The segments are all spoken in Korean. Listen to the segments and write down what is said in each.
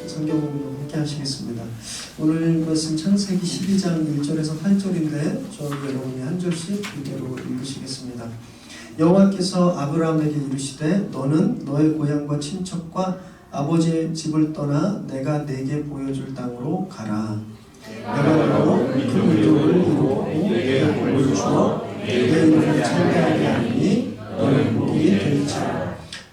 성경 공부 함께 하시겠습니다. 오늘 말씀 창세기 12장 1절에서 8절인데 저 여러분이 한 절씩 이대로 읽으시겠습니다. 여호와께서 아브라함에게 이르시되 너는 너의 고향과 친척과 아버지의 집을 떠나 내가 내게 보여줄 땅으로 가라. 내가 너로 큰 민족을 이루고 내게 복을 주어 내 이름을 창대하게 하리니 너는 복이 될지라.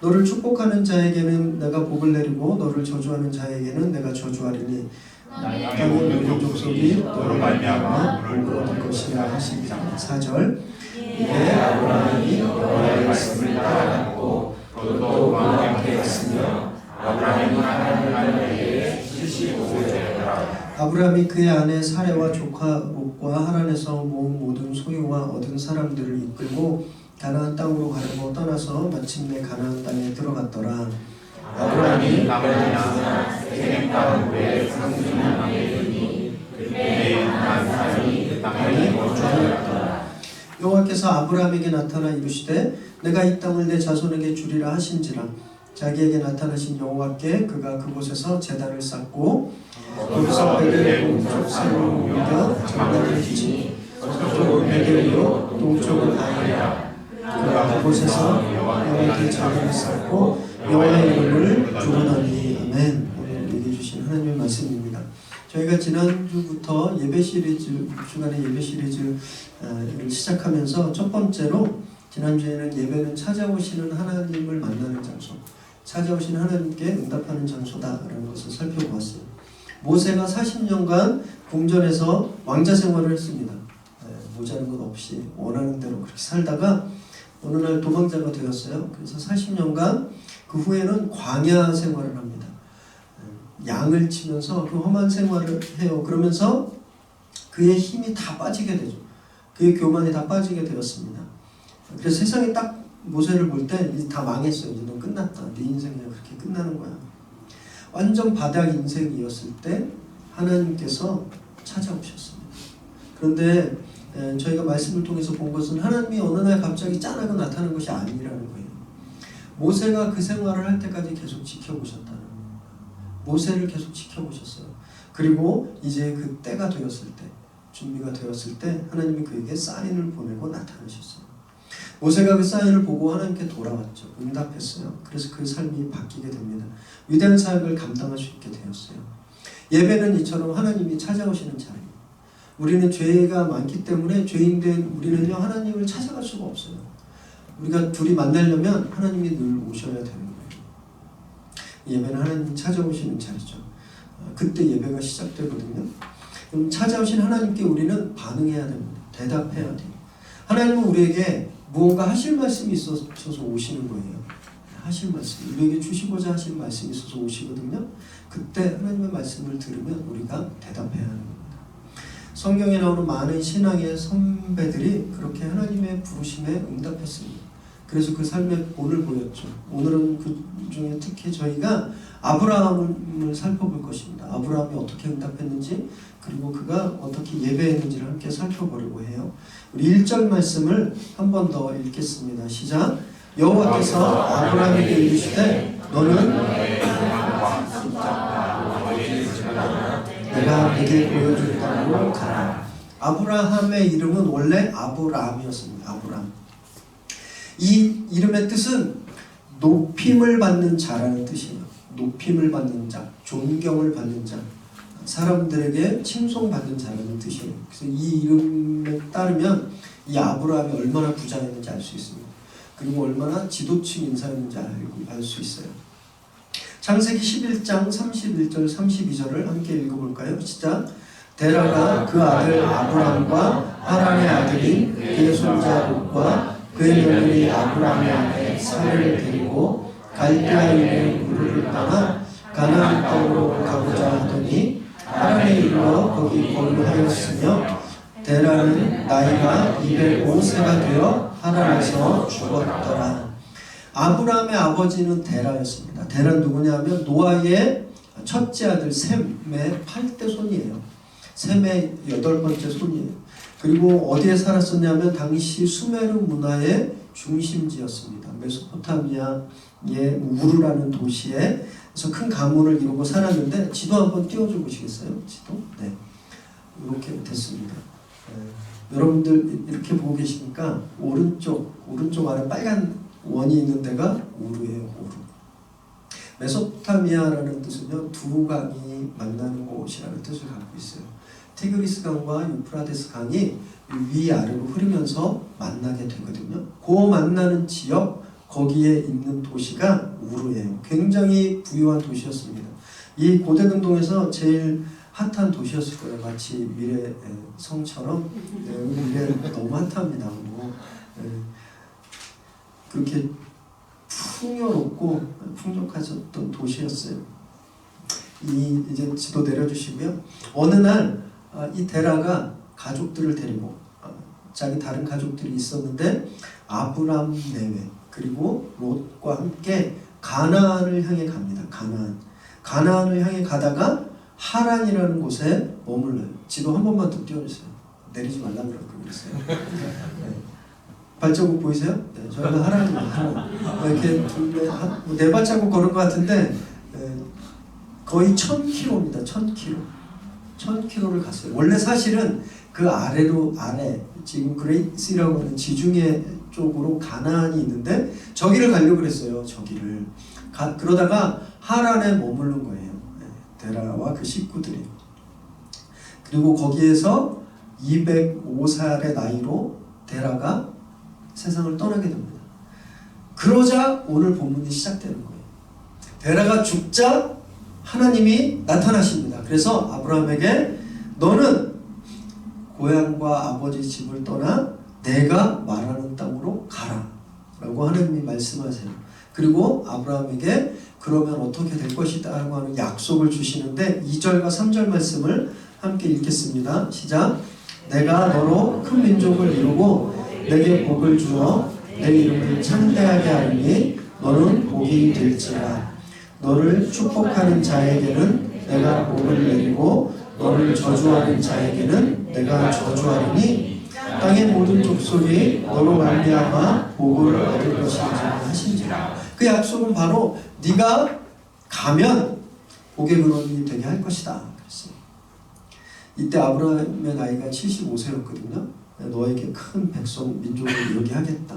너를 축복하는 자에게는 내가 복을 내리고 너를 저주하는 자에게는 내가 저주하리니 땅의 모든 족속이 너로 말미암아 복을 얻을 것이라 하시니라. 4절 이에 아브라함이 여호와의 말씀을 따라갔고 그것도 왕에게 갔으며 아브라함이 하나님을 알기에 75세 되었더라. 아브라함이 그의 아내 사레와 조카 롯과 하란에서 모은 모든 소유와 얻은 사람들을 이끌고 가나안 땅으로 가려고 떠나서 마침내 가나안 땅에 들어갔더라. 아브라함이 나머지나 세겜 땅 후에 상수리 땅에 이르니 그때 한 사람이 그 땅에 거주하였더라. 여호와께서 아브라함에게 나타나 이르시되 내가 이 땅을 내 자손에게 주리라 하신지라. 자기에게 나타나신 여호와께 그가 그곳에서 제단을 쌓고 거기서 베델의 동쪽 산으로 옮겨 장막을 지니 서쪽은 베델이요 동쪽은 아이라. 그가 그곳에서 여호와께 제단을 쌓고 여호와의 이름을 부르더니. 아멘. 오늘 얘기해 주신 하나님의 말씀입니다. 저희가 지난주부터 예배 시리즈, 주간의 예배 시리즈를 시작하면서 첫 번째로 지난주에는 예배는 찾아오시는 하나님을 만나는 장소, 찾아오신 하나님께 응답하는 장소다라는 것을 살펴보았어요. 모세가 40년간 궁전에서 왕자 생활을 했습니다. 모자란 것 없이 원하는 대로 그렇게 살다가 어느 날 도망자가 되었어요. 그래서 40년간 그 후에는 광야 생활을 합니다. 양을 치면서 그 험한 생활을 해요. 그러면서 그의 힘이 다 빠지게 되죠. 그의 교만이 다 빠지게 되었습니다. 그래서 세상이 딱 모세를 볼 때 다 망했어요. 이제 너 끝났다. 네 인생이 그렇게 끝나는 거야. 완전 바닥 인생이었을 때 하나님께서 찾아오셨습니다. 그런데 저희가 말씀을 통해서 본 것은 하나님이 어느 날 갑자기 짠하고 나타나는 것이 아니라는 거예요. 모세가 그 생활을 할 때까지 계속 지켜보셨다는 거예요. 모세를 계속 지켜보셨어요. 그리고 이제 그 때가 되었을 때, 준비가 되었을 때 하나님이 그에게 사인을 보내고 나타나셨어요. 모세가 그 사인을 보고 하나님께 돌아왔죠. 응답했어요. 그래서 그 삶이 바뀌게 됩니다. 위대한 사역을 감당할 수 있게 되었어요. 예배는 이처럼 하나님이 찾아오시는 자리예요. 우리는 죄가 많기 때문에 죄인된 우리는요 하나님을 찾아갈 수가 없어요. 우리가 둘이 만나려면 하나님이 늘 오셔야 되는 거예요. 예배는 하나님이 찾아오시는 자리죠. 그때 예배가 시작되거든요. 그럼 찾아오신 하나님께 우리는 반응해야 됩니다. 대답해야 돼요. 하나님은 우리에게 무언가 하실 말씀이 있어서 오시는 거예요. 하실 말씀, 우리에게 주시고자 하실 말씀이 있어서 오시거든요. 그때 하나님의 말씀을 들으면 우리가 대답해야 하는 겁니다. 성경에 나오는 많은 신앙의 선배들이 그렇게 하나님의 부르심에 응답했습니다. 그래서 그 삶의 본을 보였죠. 오늘은 그 중에 특히 저희가 아브라함을 살펴볼 것입니다. 아브라함이 어떻게 응답했는지 그리고 그가 어떻게 예배했는지를 함께 살펴보려고 해요. 우리 1절 말씀을 한 번 더 읽겠습니다. 시작. 여호와께서 아브라함에게 이르시되 너는 내가 내게 보여줄 땅으로 가라. 아브라함의 이름은 원래 아브라함이었습니다. 아브라함. 이 이름의 뜻은 높임을 받는 자라는 뜻이에요. 높임을 받는 자, 존경을 받는 자, 사람들에게 칭송받는 자라는 뜻이에요. 그래서 이 이름에 따르면 이 아브라함이 얼마나 부자였는지 알 수 있습니다. 그리고 얼마나 지도층 인사였는지 알 수 있어요. 창세기 11장 31절 32절을 함께 읽어볼까요? 시작. 데라가 그 아들 아브람과 하란의 아들인 그의 손자 롯과 그의 며느리 아브람의 아내 사레를 데리고 갈대아 있는 우르를 떠나 가나안 땅으로 가고자 하더니 하란에 이르러 거기 거류하였으며 데라는 나이가 205세가 되어 하란에서 죽었더라. 아브라함의 아버지는 데라였습니다. 데라는 누구냐면 노아의 첫째 아들 셈의 8대 손이에요. 셈의 8번째 손이에요. 그리고 어디에 살았었냐면 당시 수메르 문화의 중심지였습니다. 메소포타미아의 우르라는 도시에서 큰 가문을 이루고 살았는데 지도 한번 띄워줘 보시겠어요? 지도? 네, 이렇게 됐습니다. 여러분들 이렇게 보고 계시니까 오른쪽 아래 빨간 원이 있는 데가 우르예요. 우르. 메소포타미아라는 뜻은요, 두 강이 만나는 곳이라는 뜻을 갖고 있어요. 티그리스 강과 유프라데스 강이 위아래로 흐르면서 만나게 되거든요. 그 만나는 지역, 거기에 있는 도시가 우르예요. 굉장히 부유한 도시였습니다. 이 고대근동에서 제일 핫한 도시였을 거예요. 마치 미래 성처럼. 미래 너무 핫합니다. 그렇게 풍요롭고 풍족하셨던 도시였어요. 이제 지도 내려주시고요. 어느 날 이 데라가 가족들을 데리고 자기 다른 가족들이 있었는데 아브람 내외 그리고 롯과 함께 가나안을 향해 갑니다. 가나안을 향해 가다가 하란이라는 곳에 머물러요. 지도 한 번만 더 띄워주세요. 내리지 말라고 그랬어요. 네. 발자국 보이세요? 네, 저희가 하란입니다. 이렇게 네 발자국 걸은 것 같은데 거의 1000km입니다. 1000km를 갔어요. 원래 사실은 그 아래 지금 그레이스라고 하는 지중해 쪽으로 가나안이 있는데 저기를 가려고 그랬어요. 저기를 그러다가 하란에 머무른 거예요. 데라와 그 식구들이. 그리고 거기에서 205살의 나이로 데라가 세상을 떠나게 됩니다. 그러자 오늘 본문이 시작되는 거예요. 데라가 죽자 하나님이 나타나십니다. 그래서 아브라함에게 너는 고향과 아버지 집을 떠나 내가 말하는 땅으로 가라 라고 하나님이 말씀하세요. 그리고 아브라함에게 그러면 어떻게 될 것이다 라고 하는 약속을 주시는데 2절과 3절 말씀을 함께 읽겠습니다. 시작. 내가 너로 큰 민족을 이루고 내게 복을 주어 내 이름을 창대하게 하리니 너는 복이 될지라. 너를 축복하는 자에게는 내가 복을 내리고 너를 저주하는 자에게는 내가 저주하리니 땅의 모든 족속이 너로 말미암아 복을 얻을 것이라 하신지라. 그 약속은 바로 네가 가면 복의 근원이 되게 할 것이다 그랬어요. 이때 아브라함의 나이가 75세였거든요. 너에게 큰 백성 민족을 이루게 하겠다.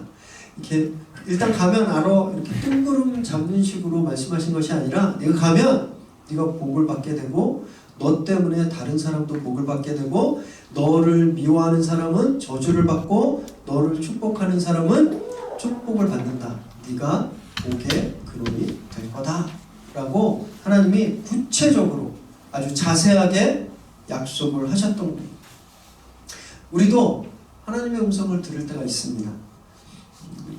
이렇게 일단 가면 알아 이렇게 뜬구름 잡는 식으로 말씀하신 것이 아니라 네가 가면 네가 복을 받게 되고 너 때문에 다른 사람도 복을 받게 되고 너를 미워하는 사람은 저주를 받고 너를 축복하는 사람은 축복을 받는다. 네가 복의 근원이 될 거다 라고 하나님이 구체적으로 아주 자세하게 약속을 하셨던 거예요. 우리도 하나님의 음성을 들을 때가 있습니다.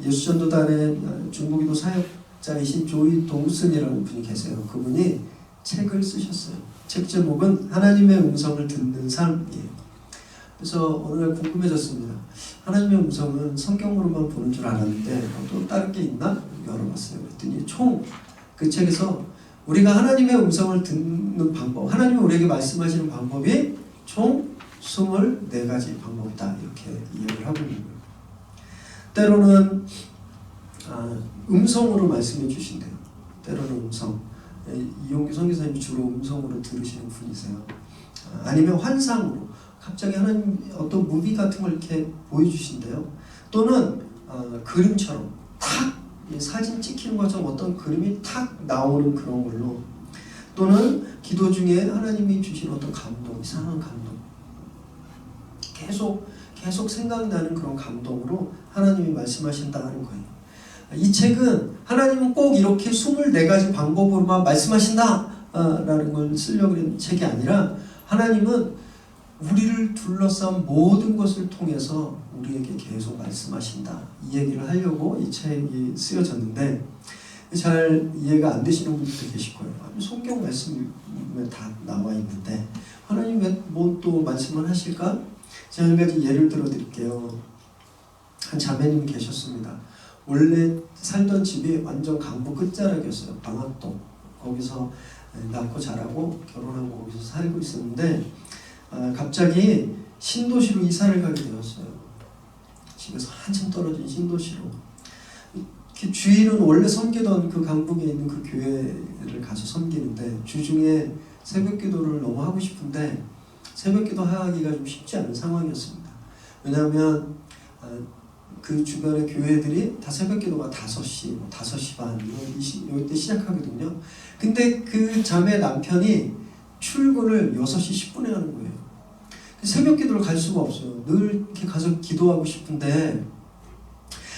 예수전도단의 중보기도 사역자이신 조이 도우슨이라는 분이 계세요. 그분이 책을 쓰셨어요. 책 제목은 하나님의 음성을 듣는 삶이에요. 그래서 어느 날 궁금해졌습니다. 하나님의 음성은 성경으로만 보는 줄 알았는데 또 다른 게 있나? 열어봤어요. 그랬더니 총 그 책에서 우리가 하나님의 음성을 듣는 방법, 하나님이 우리에게 말씀하시는 방법이 총 24가지 방법이다 이렇게 이야기를 하고 있는 거예요. 때로는 음성으로 말씀해 주신대요. 때로는 음성. 이용규 선교사님이 주로 음성으로 들으시는 분이세요. 아니면 환상으로 갑자기 하나님 어떤 무비 같은 걸 이렇게 보여주신대요. 또는 그림처럼 탁 사진 찍히는 것처럼 어떤 그림이 탁 나오는 그런 걸로, 또는 기도 중에 하나님이 주신 어떤 감동, 이상한 감동, 계속 생각나는 그런 감동으로 하나님이 말씀하신다는 거예요. 이 책은 하나님은 꼭 이렇게 24가지 방법으로만 말씀하신다 라는 걸 쓰려고 하는 책이 아니라 하나님은 우리를 둘러싼 모든 것을 통해서 우리에게 계속 말씀하신다, 이 얘기를 하려고 이 책이 쓰여졌는데 잘 이해가 안 되시는 분들도 계실 거예요. 성경 말씀에 다 나와 있는데 하나님 왜 뭐 또 말씀을 하실까? 제가 한 가지 예를 들어 드릴게요. 한 자매님이 계셨습니다. 원래 살던 집이 완전 강북 끝자락이었어요. 방학동. 거기서 낳고 자라고 결혼하고 거기서 살고 있었는데 갑자기 신도시로 이사를 가게 되었어요. 집에서 한참 떨어진 신도시로 주일은 원래 섬기던 그 강북에 있는 그 교회를 가서 섬기는데 주중에 새벽 기도를 너무 하고 싶은데 새벽 기도 하기가 좀 쉽지 않은 상황이었습니다. 왜냐하면 그 주변의 교회들이 다 새벽 기도가 5시, 5시 반 이때 시작하거든요. 근데 그 자매 남편이 출근을 6시 10분에 하는 거예요. 새벽 기도를 갈 수가 없어요. 늘 이렇게 가서 기도하고 싶은데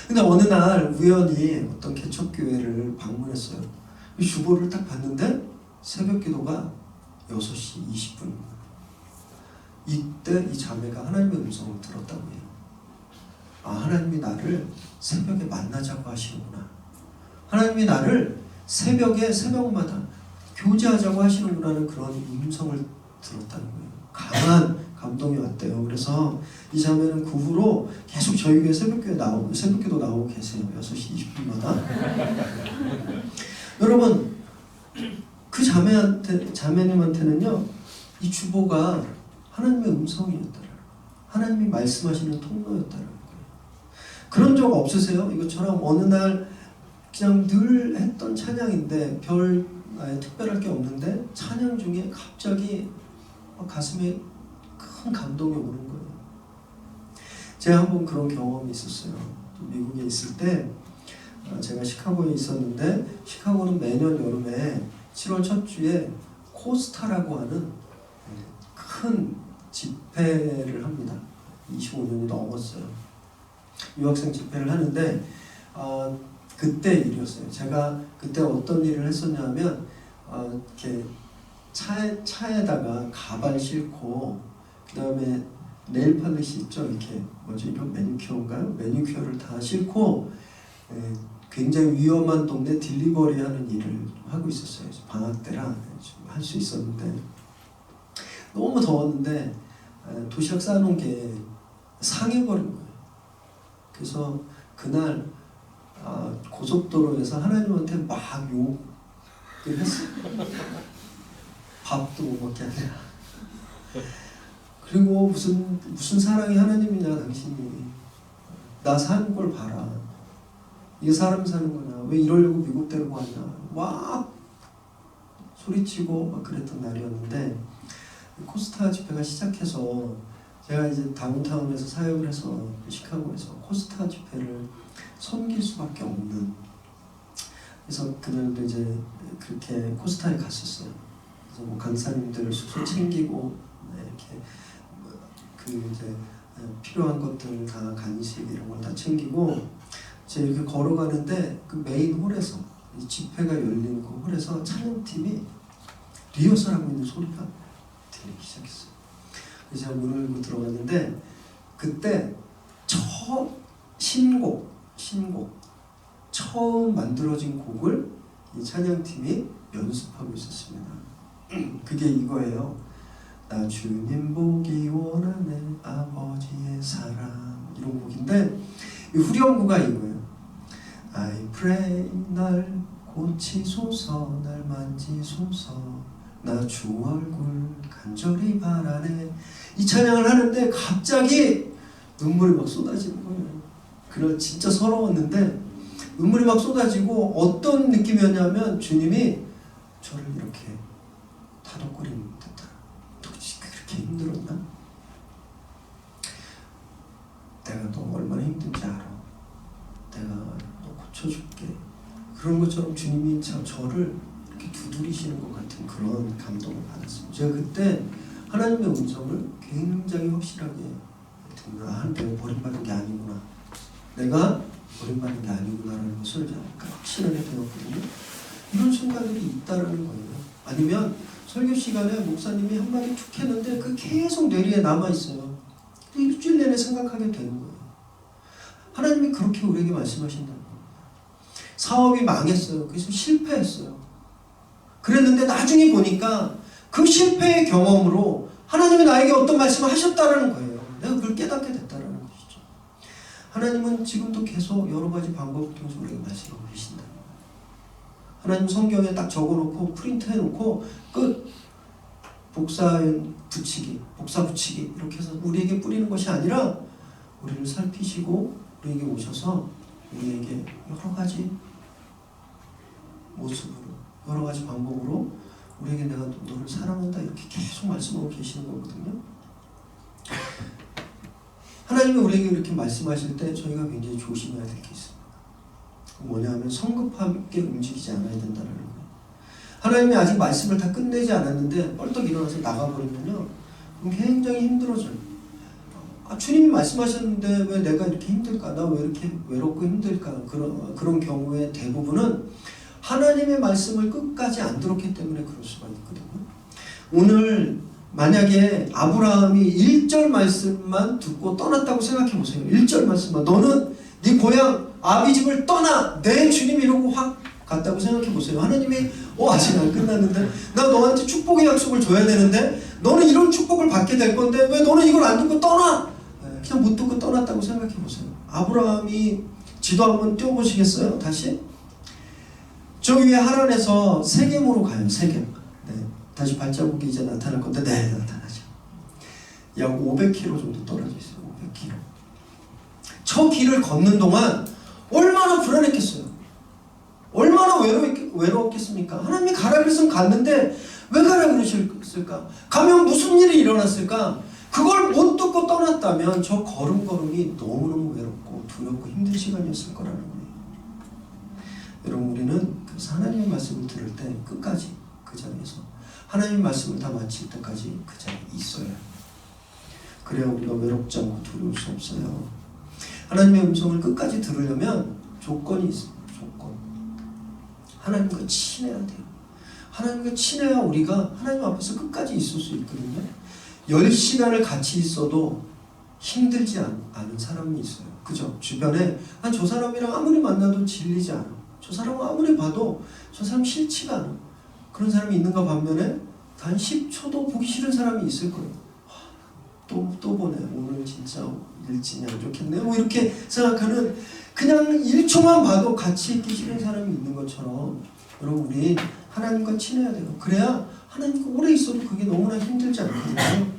근데 어느 날 우연히 어떤 개척교회를 방문했어요. 주보를 딱 봤는데 새벽 기도가 6시 20분입니다. 이때 이 자매가 하나님의 음성을 들었다고 해요. 아, 하나님이 나를 새벽에 만나자고 하시는구나. 하나님이 나를 새벽마다 교제하자고 하시는구나는 그런 음성을 들었다는 거예요. 강한 감동이 왔대요. 그래서 이 자매는 그 후로 계속 저희 교회 새벽기도 나오고 계세요. 6시 20분마다. 여러분, 그 자매님한테는요, 이 주보가 하나님의 음성이었다라는 거예요. 하나님이 말씀하시는 통로였다라는 거예요. 그런 적 없으세요? 이것처럼 어느 날 그냥 늘 했던 찬양인데 별 특별할 게 없는데 찬양 중에 갑자기 가슴에 큰 감동이 오는 거예요. 제가 한번 그런 경험이 있었어요. 미국에 있을 때 제가 시카고에 있었는데 시카고는 매년 여름에 7월 첫 주에 코스타라고 하는 큰 집회를 합니다. 25년이 넘었어요. 유학생 집회를 하는데 그때 일이었어요. 제가 그때 어떤 일을 했었냐면 이렇게 차에다가 가발 싣고 그 다음에 네일 팔릿이 있죠. 이렇게 이런 매니큐어인가요? 매니큐어를 다 싣고 굉장히 위험한 동네 딜리버리 하는 일을 하고 있었어요. 방학 때라 할 수 있었는데 너무 더웠는데 도시락 싸놓은 게 상해버린 거예요. 그래서 그날 고속도로에서 하나님한테 막 욕을 했어요. 밥도 못 먹게 하냐. 그리고 무슨 사랑이 하나님이냐 당신이. 나 사는 걸 봐라. 이게 사람 사는 거냐. 왜 이러려고 미국 데리고 왔냐. 막 소리치고 막 그랬던 날이었는데 코스타 집회가 시작해서 제가 이제 다운타운에서 사역을 해서 시카고에서 코스타 집회를 섬길 수밖에 없는. 그래서 그날도 이제 그렇게 코스타에 갔었어요. 그래서 뭐 강사님들 숙소 챙기고 이렇게 이제 필요한 것들 다 간식 이런 걸 다 챙기고 제가 이렇게 걸어가는데 그 메인 홀에서 이 집회가 열리는 그 홀에서 찬양팀이 리허설하고 있는 소리가 들리기 시작했어요. 그래서 제가 문을 열고 들어갔는데 그때 신곡 처음 만들어진 곡을 이 찬양팀이 연습하고 있었습니다. 그게 이거예요. 나 주님 보기 원하네 아버지의 사랑. 이런 곡인데 이 후렴구가 이거예요. I pray 날 고치소서 날 만지소서 나 주 얼굴 간절히 바라네. 이 찬양을 하는데 갑자기 눈물이 막 쏟아지는 거예요. 그날 진짜 서러웠는데 눈물이 막 쏟아지고 어떤 느낌이었냐면 주님이 저를 이렇게 다독거리는 듯한. 그렇게 힘들었나? 내가 너 얼마나 힘든지 알아. 내가 너 고쳐줄게. 그런 것처럼 주님이 참 저를 이렇게 두드리시는 것 같은 그런 감동을 받았습니다. 제가 그때 하나님의 음성을 굉장히 확실하게 듣는다. 내가 버림받은 게 아니구나. 내가 버림받은 게 아니구나라는 것을 확실하게 배웠거든요. 이런 순간들이 있다라는 거예요. 아니면 설교 시간에 목사님이 한마디 툭 했는데 그 계속 뇌리에 남아있어요. 일주일 내내 생각하게 되는 거예요. 하나님이 그렇게 우리에게 말씀하신다는 거예요. 사업이 망했어요. 그래서 실패했어요. 그랬는데 나중에 보니까 그 실패의 경험으로 하나님이 나에게 어떤 말씀을 하셨다는 거예요. 내가 그걸 깨닫게 됐다는 것이죠. 하나님은 지금도 계속 여러 가지 방법을 통해서 우리에게 말씀하고 계신다. 하나님 성경에 딱 적어놓고 프린트해놓고 끝. 복사 붙이기 이렇게 해서 우리에게 뿌리는 것이 아니라 우리를 살피시고 우리에게 오셔서 우리에게 여러 가지 모습으로, 여러 가지 방법으로 우리에게 내가 너를 사랑한다 이렇게 계속 말씀하고 계시는 거거든요. 하나님이 우리에게 이렇게 말씀하실 때 저희가 굉장히 조심해야 될 게 있습니다. 뭐냐면 성급하게 움직이지 않아야 된다는 거예요. 하나님이 아직 말씀을 다 끝내지 않았는데 뻘떡 일어나서 나가버리면요, 굉장히 힘들어져요. 주님이 말씀하셨는데 왜 내가 이렇게 힘들까? 나 왜 이렇게 외롭고 힘들까? 그런 경우에 대부분은 하나님의 말씀을 끝까지 안 들었기 때문에 그럴 수가 있거든요. 오늘 만약에 아브라함이 1절 말씀만 듣고 떠났다고 생각해 보세요. 1절 말씀만. 너는 네 고향 아비 집을 떠나. 내 주님 이러고 확 갔다고 생각해 보세요. 하나님이 아직 안 끝났는데 나 너한테 축복의 약속을 줘야 되는데 너는 이런 축복을 받게 될 건데 왜 너는 이걸 안 듣고 떠나? 그냥 못 듣고 떠났다고 생각해 보세요. 아브라함이 지도 한번 띄워보시겠어요? 다시. 저 위에 하란에서 세겜으로 가요. 세겜. 네. 다시 발자국이 이제 나타날 건데 네, 나타나죠. 약 500km 정도 떨어져 있어요. 500km. 저 길을 걷는 동안 얼마나 불안했겠어요. 얼마나 외로웠겠습니까? 하나님이 가라 그랬으면 갔는데 왜 가라 그러셨을까? 가면 무슨 일이 일어났을까? 그걸 못 듣고 떠났다면 저 걸음걸음이 너무너무 외롭고 두렵고 힘든 시간이었을 거라는 거예요. 여러분, 우리는 그래서 하나님의 말씀을 들을 때 끝까지 그 자리에서 하나님의 말씀을 다 마칠 때까지 그 자리에 있어야 해요. 그래야 우리가 외롭지 않고 두려울 수 없어요. 하나님의 음성을 끝까지 들으려면 조건이 있습니다. 조건. 하나님과 친해야 돼요. 하나님과 친해야 우리가 하나님 앞에서 끝까지 있을 수 있거든요. 10시간을 같이 있어도 힘들지 않은 사람이 있어요. 그죠? 주변에 저 사람이랑 아무리 만나도 질리지 않아. 저 사람은 아무리 봐도 저 사람 싫지가 않아. 그런 사람이 있는가 반면에 단 10초도 보기 싫은 사람이 있을 거예요. 또 보네. 오늘 진짜 일진이 안 좋겠네. 뭐 이렇게 생각하는, 그냥 1초만 봐도 같이 있기 싫은 사람이 있는 것처럼 여러분, 우리 하나님과 친해야 돼요. 그래야 하나님과 오래 있어도 그게 너무나 힘들지 않거든요.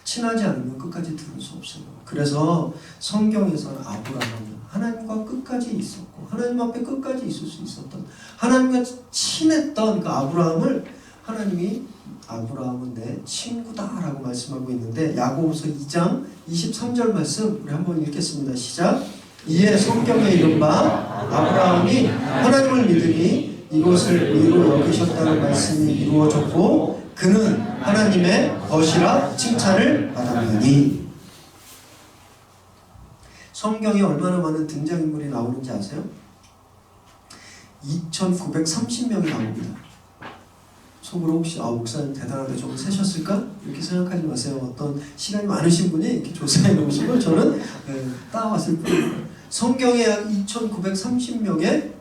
친하지 않으면 끝까지 들을 수 없어요. 그래서 성경에서는 아브라함은 하나님과 끝까지 있었고 하나님 앞에 끝까지 있을 수 있었던, 하나님과 친했던 그 아브라함을 하나님이 아브라함은 내 친구다 라고 말씀하고 있는데, 야고보서 2장 23절 말씀 우리 한번 읽겠습니다. 시작. 이에 성경에 이른 바 아브라함이 하나님을 믿으니 이것을 의로 여기셨다는 말씀이 이루어졌고 그는 하나님의 것이라 칭찬을 받았느니. 성경에 얼마나 많은 등장인물이 나오는지 아세요? 2930명이 나옵니다. 속으로 혹시 목사님 대단하게 좀 세셨을까? 이렇게 생각하지 마세요. 어떤 시간이 많으신 분이 이렇게 조사해 놓으신 걸 저는 따왔을 뿐이에요. 성경에 약 2930명의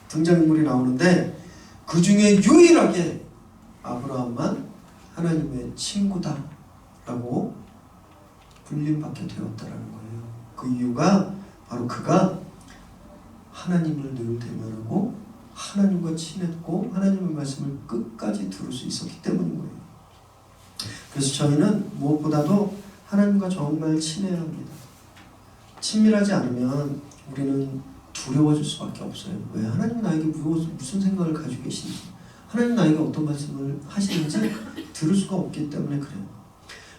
등장인물이 나오는데 그 중에 유일하게 아브라함만 하나님의 친구다 라고 불림받게 되었다라는 거예요. 그 이유가 바로 그가 하나님을 늘 대면하고 하나님과 친했고 하나님의 말씀을 끝까지 들을 수 있었기 때문인 거예요. 그래서 저희는 무엇보다도 하나님과 정말 친해야 합니다. 친밀하지 않으면 우리는 두려워질 수밖에 없어요. 왜? 하나님 나에게 무슨 생각을 가지고 계신지, 하나님 나에게 어떤 말씀을 하시는지 들을 수가 없기 때문에 그래요.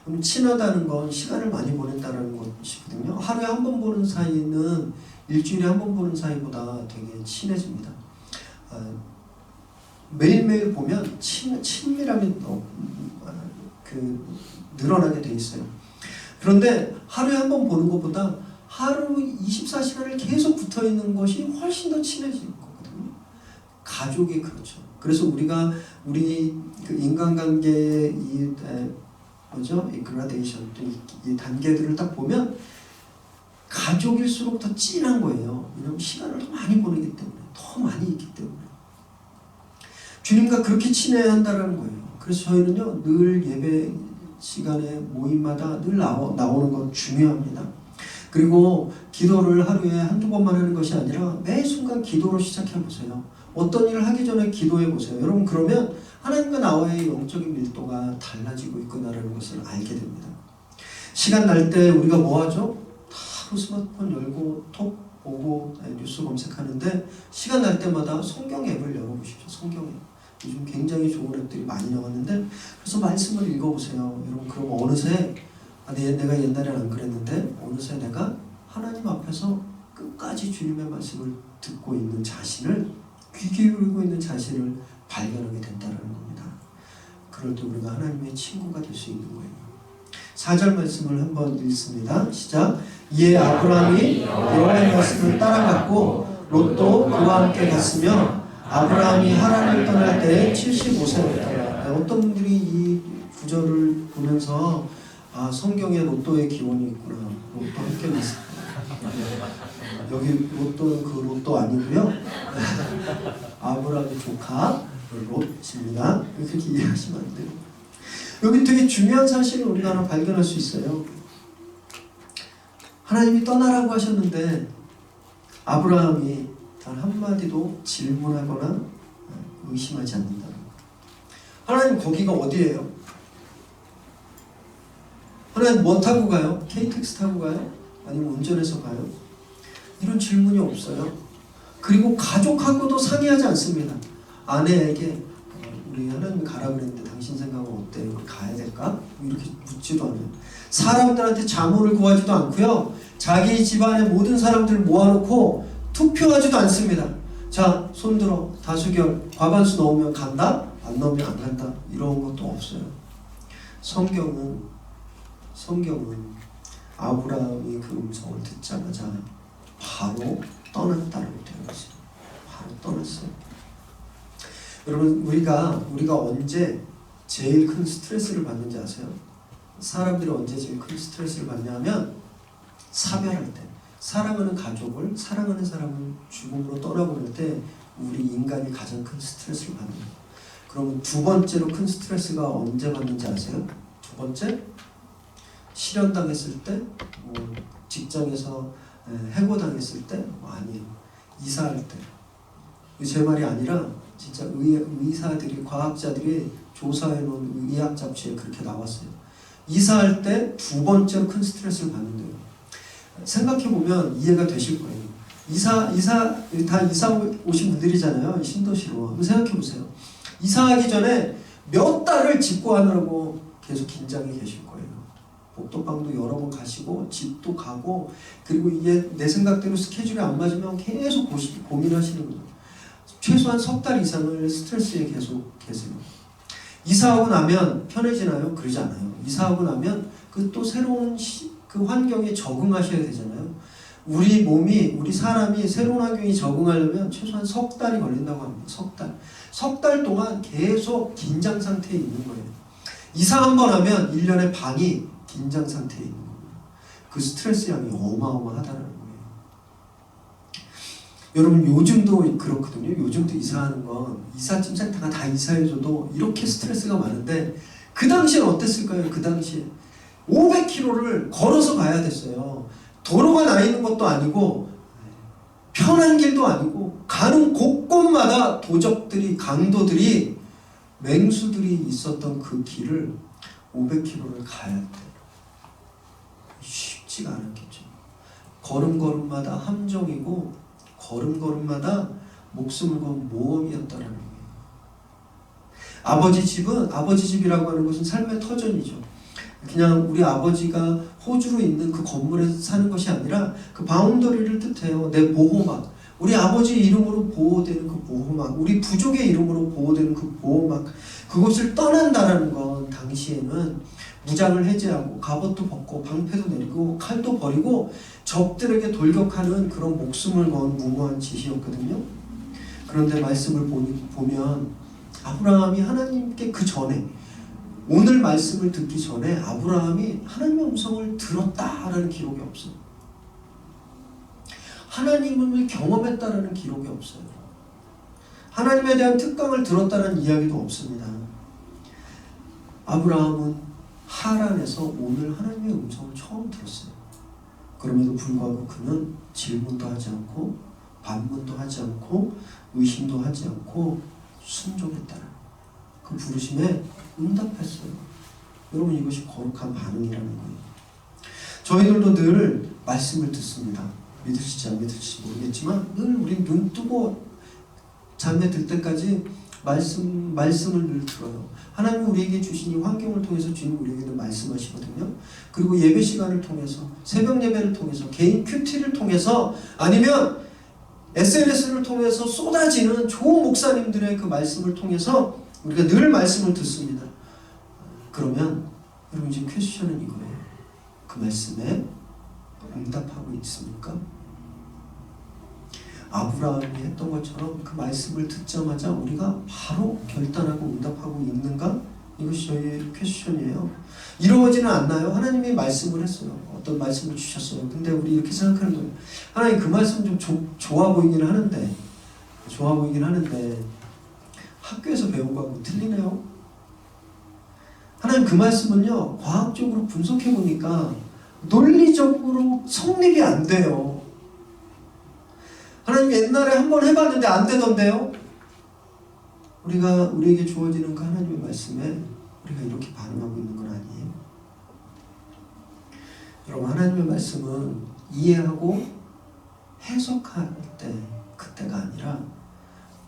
그럼 친하다는 건 시간을 많이 보낸다는 것이거든요. 하루에 한 번 보는 사이는 일주일에 한 번 보는 사이보다 되게 친해집니다. 매일매일 보면 친밀함이 늘어나게 돼 있어요. 그런데 하루에 한 번 보는 것보다 하루 24시간을 계속 붙어있는 것이 훨씬 더 친해지는 거거든요. 가족이 그렇죠. 그래서 우리 그 인간관계의 이 그라데이션, 이 단계들을 딱 보면 가족일수록 더 진한 거예요. 왜냐하면 시간을 더 많이 보내기 때문에, 더 많이 있기 때문에. 주님과 그렇게 친해야 한다는 거예요. 그래서 저희는요, 늘 예배 시간에 모임마다 늘 나오는 건 중요합니다. 그리고 기도를 하루에 한두 번만 하는 것이 아니라 매 순간 기도로 시작해보세요. 어떤 일을 하기 전에 기도해보세요. 여러분, 그러면 하나님과 나와의 영적인 밀도가 달라지고 있구나라는 것을 알게 됩니다. 시간 날 때 우리가 뭐 하죠? 바로 스마트폰 열고 톡 보고 뉴스 검색하는데 시간 날 때마다 성경 앱을 열어보십시오. 성경 앱. 요즘 굉장히 좋은 앱들이 많이 나왔는데 그래서 말씀을 읽어보세요. 여러분 그럼 어느새 내가 옛날엔 안 그랬는데 어느새 내가 하나님 앞에서 끝까지 주님의 말씀을 듣고 있는 자신을 귀 기울이고 있는 자신을 발견하게 된다는 겁니다. 그럴 때 우리가 하나님의 친구가 될 수 있는 거예요. 4절 말씀을 한번 읽습니다. 시작. 이에 아브라함이 여호와의 말씀을 따라갔고 롯도 그와 함께 갔으며 아브라함이 하란을 떠날 때 75세였더라. 어떤 분들이 이 구절을 보면서 성경에 롯도의 기원이 있구나. 롯도 함께 갔습니다. 여기 롯도는 그 롯도 아니고요. 아브라함의 조카 롯입니다. 그렇게 이해하시면 안 돼요. 여기 되게 중요한 사실을 우리가 하나 발견할 수 있어요. 하나님이 떠나라고 하셨는데 아브라함이 단 한마디도 질문하거나 의심하지 않는다. 하나님 거기가 어디예요? 하나님 뭐 타고 가요? KTX 타고 가요? 아니면 운전해서 가요? 이런 질문이 없어요. 그리고 가족하고도 상의하지 않습니다. 아내에게 우리 하나님이 가라 그랬는데 당신 생각은 어때? 우리 가야 될까? 이렇게 묻지도 않아요. 사람들한테 자문을 구하지도 않고요. 자기 집안의 모든 사람들을 모아놓고 투표하지도 않습니다. 자, 손들어. 다수결. 과반수 넣으면 간다? 안 넣으면 안 간다? 이런 것도 없어요. 성경은 아브라함이 그 음성을 듣자마자 바로 떠났다고 되어 있어요. 바로 떠났어요. 여러분 우리가 언제 제일 큰 스트레스를 받는지 아세요? 사람들이 언제 제일 큰 스트레스를 받냐면 사별할 때, 사랑하는 가족을, 사랑하는 사람을 죽음으로 떠나보낼 때 우리 인간이 가장 큰 스트레스를 받는 거예요. 그러면 두 번째로 큰 스트레스가 언제 받는지 아세요? 두 번째? 실현당했을 때, 직장에서 해고당했을 때? 아니에요. 이사할 때. 제 말이 아니라 진짜 의사들이, 과학자들이 조사해놓은 의학 잡지에 그렇게 나왔어요. 이사할 때 두 번째로 큰 스트레스를 받는데요. 생각해보면 이해가 되실 거예요. 다 이사 오신 분들이잖아요. 신도시로. 한번 생각해보세요. 이사하기 전에 몇 달을 집구하느라고 계속 긴장해 계실 거예요. 복도방도 여러 번 가시고 집도 가고 그리고 이게 내 생각대로 스케줄이 안 맞으면 계속 고민하시는 거죠. 최소한 석 달 이상을 스트레스에 계속 계세요. 이사하고 나면 편해지나요? 그러지 않아요. 이사하고 나면 그 또 새로운 그 환경에 적응하셔야 되잖아요. 우리 몸이, 우리 사람이 새로운 환경에 적응하려면 최소한 석 달이 걸린다고 합니다. 석 달. 석 달 동안 계속 긴장 상태에 있는 거예요. 이사 한 번 하면 1년의 반이 긴장 상태에 있는 거예요. 그 스트레스 양이 어마어마하다는 거예요. 여러분 요즘도 그렇거든요. 요즘도 이사하는 건 이삿짐 센터가 다 이사해줘도 이렇게 스트레스가 많은데 그 당시엔 어땠을까요? 그 당시에 500km를 걸어서 가야 됐어요. 도로가 나 있는 것도 아니고 편한 길도 아니고 가는 곳곳마다 도적들이, 강도들이, 맹수들이 있었던 그 길을 500km를 가야 돼. 쉽지가 않았겠죠. 걸음걸음마다 함정이고 걸음걸음마다 목숨을 건 모험이었다라는 거예요. 아버지 집이라고 하는 것은 삶의 터전이죠. 그냥 우리 아버지가 호주로 있는 그 건물에 사는 것이 아니라 그 바운더리를 뜻해요. 내 보호막. 우리 아버지 이름으로 보호되는 그 보호막, 우리 부족의 이름으로 보호되는 그 보호막, 그곳을 떠난다라는 건 당시에는 무장을 해제하고 갑옷도 벗고 방패도 내리고 칼도 버리고 적들에게 돌격하는 그런 목숨을 건 무모한 짓이었거든요. 그런데 말씀을 보면 아브라함이 하나님께 그 전에, 오늘 말씀을 듣기 전에 아브라함이 하나님의 음성을 들었다라는 기록이 없어요. 하나님을 경험했다라는 기록이 없어요. 하나님에 대한 특강을 들었다는 이야기도 없습니다. 아브라함은 하란에서 오늘 하나님의 음성을 처음 들었어요. 그럼에도 불구하고 그는 질문도 하지 않고 반문도 하지 않고 의심도 하지 않고 순종했다는 그 부르심에 응답했어요. 여러분 이것이 거룩한 반응이라는 거예요. 저희들도 늘 말씀을 듣습니다. 믿으실지 안 믿으실지 모르겠지만 늘 우리 눈 뜨고 잠에 들 때까지 말씀을 늘 들어요. 하나님이 우리에게 주신 이 환경을 통해서 주님 우리에게 늘 말씀하시거든요. 그리고 예배 시간을 통해서, 새벽 예배를 통해서, 개인 큐티를 통해서, 아니면 SNS를 통해서 쏟아지는 좋은 목사님들의 그 말씀을 통해서 우리가 늘 말씀을 듣습니다. 그러면 여러분 지금 퀘스천은 이거예요. 그 말씀에 응답하고 있습니까? 아브라함이 했던 것처럼 그 말씀을 듣자마자 우리가 바로 결단하고 응답하고 있는가? 이것이 저희의 퀘스천이에요. 이루어지는 않나요? 하나님이 말씀을 했어요. 어떤 말씀을 주셨어요. 근데 우리 이렇게 생각하는 거예요. 하나님 그 말씀 좀 좋아 보이긴 하는데 학교에서 배운 거하고 틀리네요. 하나님 그 말씀은요, 과학적으로 분석해 보니까 논리적으로 성립이 안 돼요. 하나님 옛날에 한번 해봤는데 안 되던데요? 우리에게 주어지는 그 하나님의 말씀에 우리가 이렇게 반응하고 있는 건 아니에요. 여러분, 하나님의 말씀은 이해하고 해석할 때, 그때가 아니라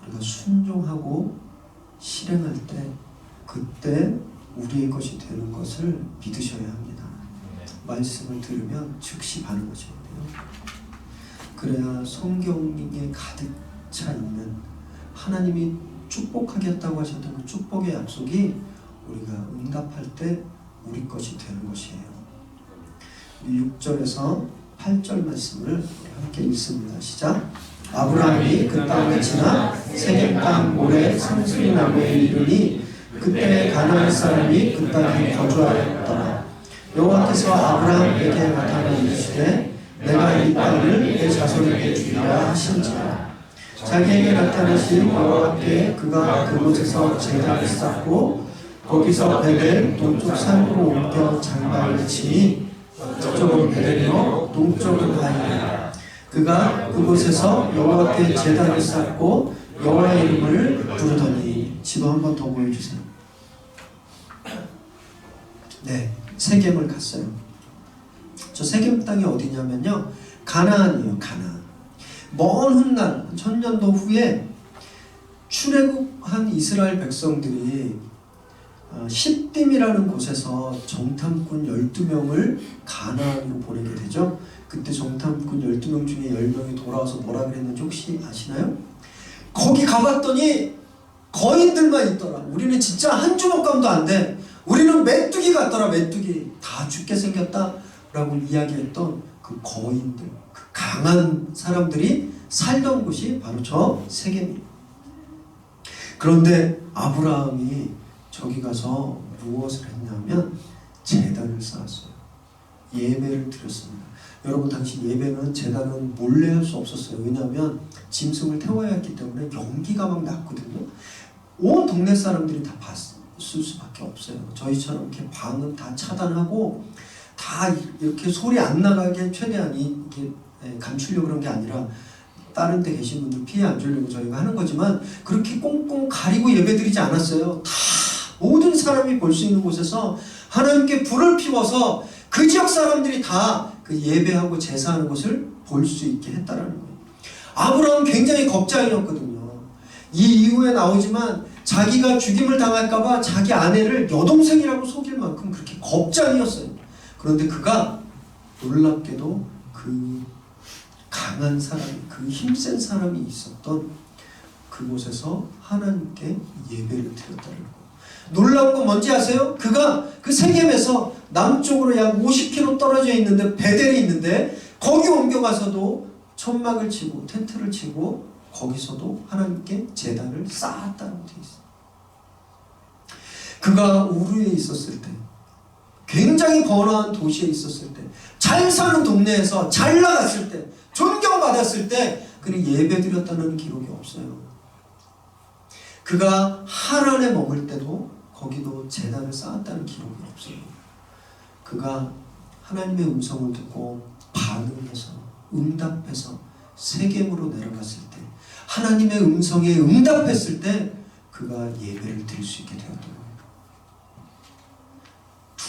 우리가 순종하고 실행할 때, 그때 우리의 것이 되는 것을 믿으셔야 합니다. 말씀을 들으면 즉시 반응하셔야 돼요. 그래야 성경에 가득 차 있는 하나님이 축복하겠다고 하셨던 그 축복의 약속이 우리가 응답할 때 우리 것이 되는 것이에요. 6절에서 8절 말씀을 우리 함께 읽습니다. 시작. 아브라함이 그 땅을 지나 세겜 땅 모래 상수리 나무에 이르니 그때 가나안 사람이 그 땅에 거주하였더라. 여호와께서 아브라함에게 나타나 이르시되 내가 이 땅을 내 자손에게 주리라 하신지라. 자기에게 나타나신 여호와께 그가 그곳에서 제단을 쌓고 거기서 베델 동쪽 산으로 옮겨 장막을 치니 서쪽은 베델이요 동쪽은 하이라. 그가 그곳에서 여호와께 제단을 쌓고 여호와의 이름을 부르더니. 지도 한 번 더 보여주세요. 네, 세겜을 갔어요. 저 세겜 땅이 어디냐면요, 가나안이에요. 가나안. 먼 훗날 1000년도 후에 출애굽한 이스라엘 백성들이 시딤이라는 곳에서 정탐꾼 12명을 가나안으로 보내게 되죠. 그때 정탐꾼 12명 중에 10명이 돌아와서 뭐라 그랬는지 혹시 아시나요? 거기 가봤더니 거인들만 있더라. 우리는 진짜 한 주먹감도 안 돼. 우리는 메뚜기 같더라. 메뚜기. 다 죽게 생겼다 라고 이야기했던 그 거인들, 그 강한 사람들이 살던 곳이 바로 저 세겜이에요. 그런데 아브라함이 저기 가서 무엇을 했냐면 제단을 쌓았어요. 예배를 드렸습니다. 여러분, 당시 예배는 제단은 몰래 할 수 없었어요. 왜냐하면 짐승을 태워야 했기 때문에 연기가 막 났거든요. 온 동네 사람들이 다 봤을 수밖에 없어요. 저희처럼 이렇게 방은 다 차단하고 다 이렇게 소리 안 나가게 최대한 이렇게 감추려고 그런 게 아니라 다른 데 계신 분들 피해 안 주려고 저희가 하는 거지만 그렇게 꽁꽁 가리고 예배드리지 않았어요. 다 모든 사람이 볼 수 있는 곳에서 하나님께 불을 피워서 그 지역 사람들이 다 그 예배하고 제사하는 것을 볼 수 있게 했다라는 거예요. 아브라함은 굉장히 겁장이었거든요. 이 이후에 나오지만 자기가 죽임을 당할까봐 자기 아내를 여동생이라고 속일 만큼 그렇게 겁장이었어요. 그런데 그가 놀랍게도 그 강한 사람이, 그 힘센 사람이 있었던 그곳에서 하나님께 예배를 드렸다는 거예요. 놀라운 건 뭔지 아세요? 그가 그 세겜에서 남쪽으로 약 50km 떨어져 있는데 베델이 있는데 거기 옮겨가서도 천막을 치고 텐트를 치고 거기서도 하나님께 제단을 쌓았다고 되어 있어요. 그가 우르에 있었을 때, 굉장히 번화한 도시에 있었을 때, 잘 사는 동네에서 잘 나갔을 때, 존경받았을 때 그는 예배드렸다는 기록이 없어요. 그가 하란에 머물 때도 거기도 제단을 쌓았다는 기록이 없어요. 그가 하나님의 음성을 듣고 반응해서 응답해서 세겜으로 내려갔을 때, 하나님의 음성에 응답했을 때 그가 예배를 드릴 수 있게 되었던 거예요.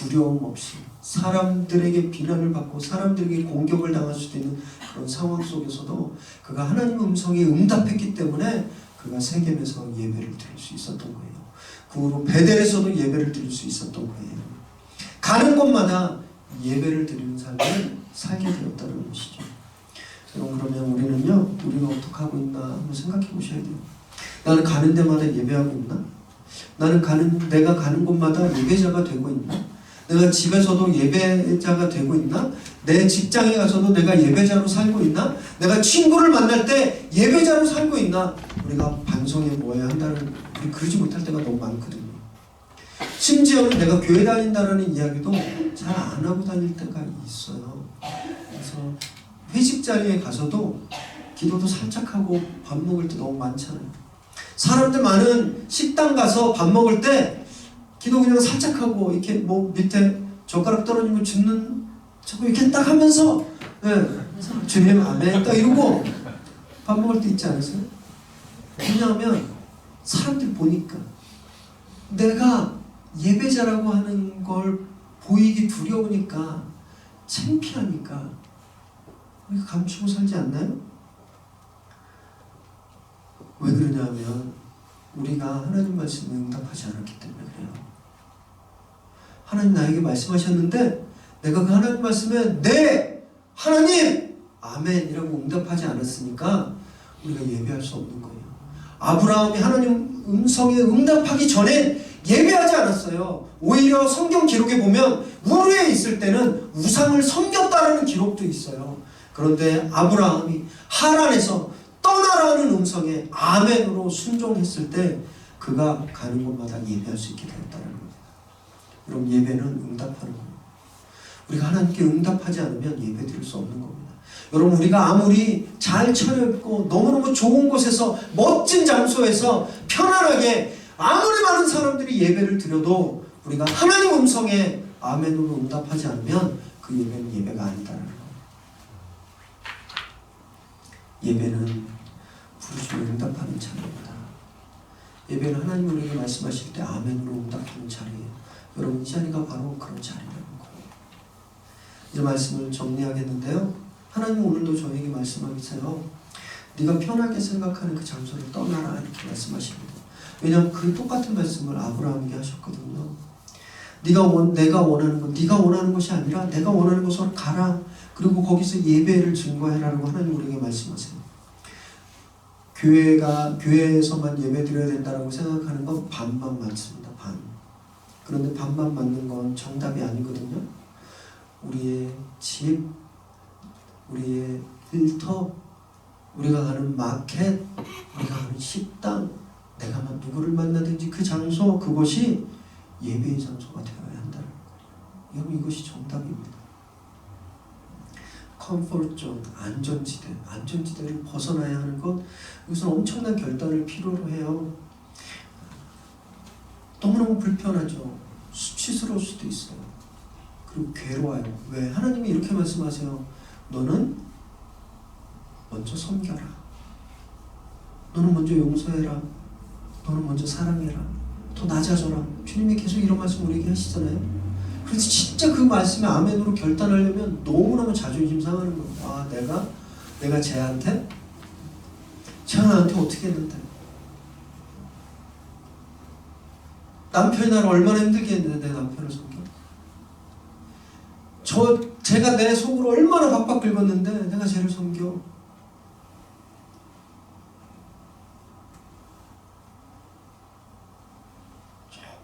두려움 없이 사람들에게 비난을 받고 사람들에게 공격을 당할 수도 있는 그런 상황 속에서도 그가 하나님의 음성에 응답했기 때문에 그가 세겜에서 예배를 드릴 수 있었던 거예요. 그 후로 베델에서도 예배를 드릴 수 있었던 거예요. 가는 곳마다 예배를 드리는 삶을 살게 되었다는 것이죠. 여러분, 그러면 우리는요, 우리가 어떻게 하고 있나 한번 생각해 보셔야 돼요. 나는 가는 데마다 예배하고 있나? 내가 가는 곳마다 예배자가 되고 있나? 내가 집에서도 예배자가 되고 있나? 내 직장에 가서도 내가 예배자로 살고 있나? 내가 친구를 만날 때 예배자로 살고 있나? 우리가 반성해 보아야 한다는, 우리 그러지 못할 때가 너무 많거든요. 심지어는 내가 교회 다닌다라는 이야기도 잘 안 하고 다닐 때가 있어요. 그래서 회식 자리에 가서도 기도도 살짝 하고 밥 먹을 때 너무 많잖아요. 사람들 많은 식당 가서 밥 먹을 때 기도 그냥 살짝 하고 이렇게 뭐 밑에 젓가락 떨어진 거 줍는 저거 이렇게 딱 하면서 주님 아멘 딱 이러고 밥 먹을 때 있지 않으세요? 왜냐하면 사람들 보니까 내가 예배자라고 하는 걸 보이기 두려우니까 창피하니까 우리가 감추고 살지 않나요? 왜 그러냐면 우리가 하나님 말씀에 응답하지 않았기 때문에 그래요. 하나님 나에게 말씀하셨는데 내가 그 하나님 말씀에 네! 하나님! 아멘이라고 응답하지 않았으니까 우리가 예배할 수 없는 거예요. 아브라함이 하나님 음성에 응답하기 전엔 예배하지 않았어요. 오히려 성경 기록에 보면 우르에 있을 때는 우상을 섬겼다라는 기록도 있어요. 그런데 아브라함이 하란에서 떠나라는 음성에 아멘으로 순종했을 때 그가 가는 곳마다 예배할 수 있게 되었다는 겁니다. 여러분, 예배는 응답하는 겁니다. 우리가 하나님께 응답하지 않으면 예배 드릴 수 없는 겁니다. 여러분, 우리가 아무리 잘 차려입고 너무너무 좋은 곳에서 멋진 장소에서 편안하게 아무리 많은 사람들이 예배를 드려도 우리가 하나님 음성에 아멘으로 응답하지 않으면 그 예배는 예배가 아니다라는 겁니다. 예배는 부르심에 응답하는 자리입니다. 예배는 하나님 우리에게 말씀하실 때 아멘으로 응답하는 자리예요. 여러분, 이 자리가 바로 그런 자리라는 거예요. 이제 말씀을 정리하겠는데요. 하나님은 오늘도 저에게 말씀하세요. 네가 편하게 생각하는 그 장소를 떠나라 이렇게 말씀하십니다. 왜냐하면 그 똑같은 말씀을 아브라함에게 하셨거든요. 내가 원하는 것, 네가 원하는 것이 아니라 내가 원하는 곳으로 가라. 그리고 거기서 예배를 증거해라라고 하나님 우리에게 말씀하세요. 교회에서만 예배 드려야 된다라고 생각하는 건 반만 맞습니다. 반. 그런데 반만 맞는 건 정답이 아니거든요. 우리의 집, 우리의 일터, 우리가 가는 마켓, 우리가 가는 식당, 내가 누구를 만나든지 그 장소, 그곳이 예배의 장소가 되어야 한다는 거예요. 여러분, 이것이 정답입니다. 컴포트존, 안전지대를 벗어나야 하는 것, 이것은 엄청난 결단을 필요로 해요. 너무너무 불편하죠. 수치스러울 수도 있어요. 그리고 괴로워요. 왜? 하나님이 이렇게 말씀하세요. 너는 먼저 섬겨라. 너는 먼저 용서해라. 너는 먼저 사랑해라. 더 낮아져라. 주님이 계속 이런 말씀 우리에게 하시잖아요. 그래서 진짜 그 말씀에 아멘으로 결단하려면 너무너무 자존심 상하는 거예요. 아, 내가 쟤한테 나한테 어떻게 했는데, 남편이 나를 얼마나 힘들게 했는데 내 남편을 섬겨? 제가 내 속으로 얼마나 박박 긁었는데 내가 쟤를 섬겨?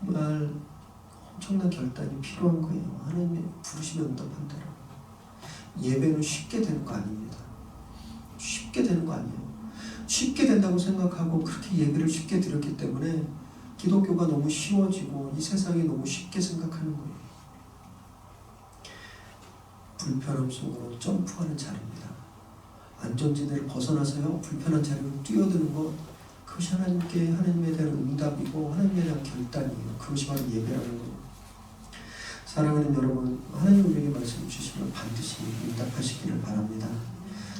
정말 엄청난 결단이 필요한 거예요. 하나님의 부르시면 응답한다라. 예배는 쉽게 되는 거 아닙니다. 쉽게 되는 거 아니에요. 쉽게 된다고 생각하고 그렇게 예배를 쉽게 드렸기 때문에 기독교가 너무 쉬워지고 이 세상이 너무 쉽게 생각하는 거예요. 불편함 속으로 점프하는 자리입니다. 안전지대를 벗어나서요, 불편한 자리로 뛰어드는 것, 그것이 하나님에 대한 응답이고 하나님에 대한 결단이에요. 그것이 바로 예배라는 거예요. 사랑하는 여러분, 하나님 우리에게 말씀 주시면 반드시 응답하시기를 바랍니다.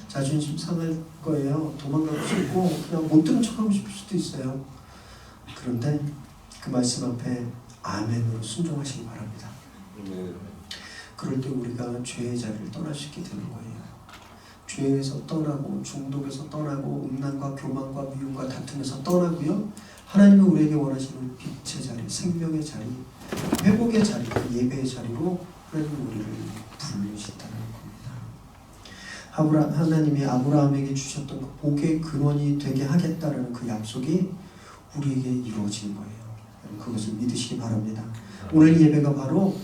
자존심 상할 거예요. 도망가고 싶고 그냥 못 들은 척하고 싶을 수도 있어요. 그런데 그 말씀 앞에 아멘으로 순종하시기 바랍니다. 그럴 때 우리가 죄의 자리를 떠날 수 있게 되는 거예요. 죄에서 떠나고 중독에서 떠나고 음란과 교만과 미움과 다툼에서 떠나고요. 하나님이 우리에게 원하시는 빛의 자리, 생명의 자리, 회복의 자리, 예배의 자리로 하나님이 우리를 부르신다는 겁니다. 하나님이 아브라함에게 주셨던 그 복의 근원이 되게 하겠다라는 그 약속이 우리에게 이루어진 거예요. 그것을 믿으시기 바랍니다. 오늘 예배가 바로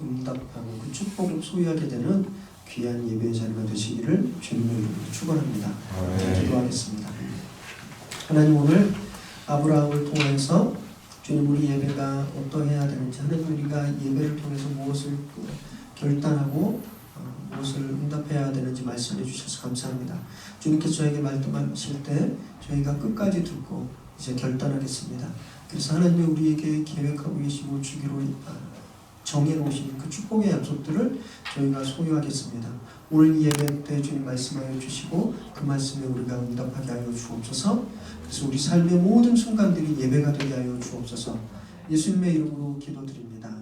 응답하고 그 축복을 소유하게 되는 귀한 예배의 자리가 되시기를 주님의 이름으로 축원합니다. 기도하겠습니다. 하나님, 오늘 아브라함을 통해서 주님, 우리 예배가 어떠해야 되는지, 하나님, 우리가 예배를 통해서 무엇을 결단하고 무엇을 응답해야 되는지 말씀해 주셔서 감사합니다. 주님께서 저에게 말씀하실 때 저희가 끝까지 듣고 이제 결단하겠습니다. 그래서 하나님이 우리에게 계획하고 계시고 주기로 정해놓으신 그 축복의 약속들을 저희가 소유하겠습니다. 오늘 예배 때 주님 말씀하여 주시고 그 말씀에 우리가 응답하게 하여 주옵소서. 그래서 우리 삶의 모든 순간들이 예배가 되게 하여 주옵소서. 예수님의 이름으로 기도드립니다.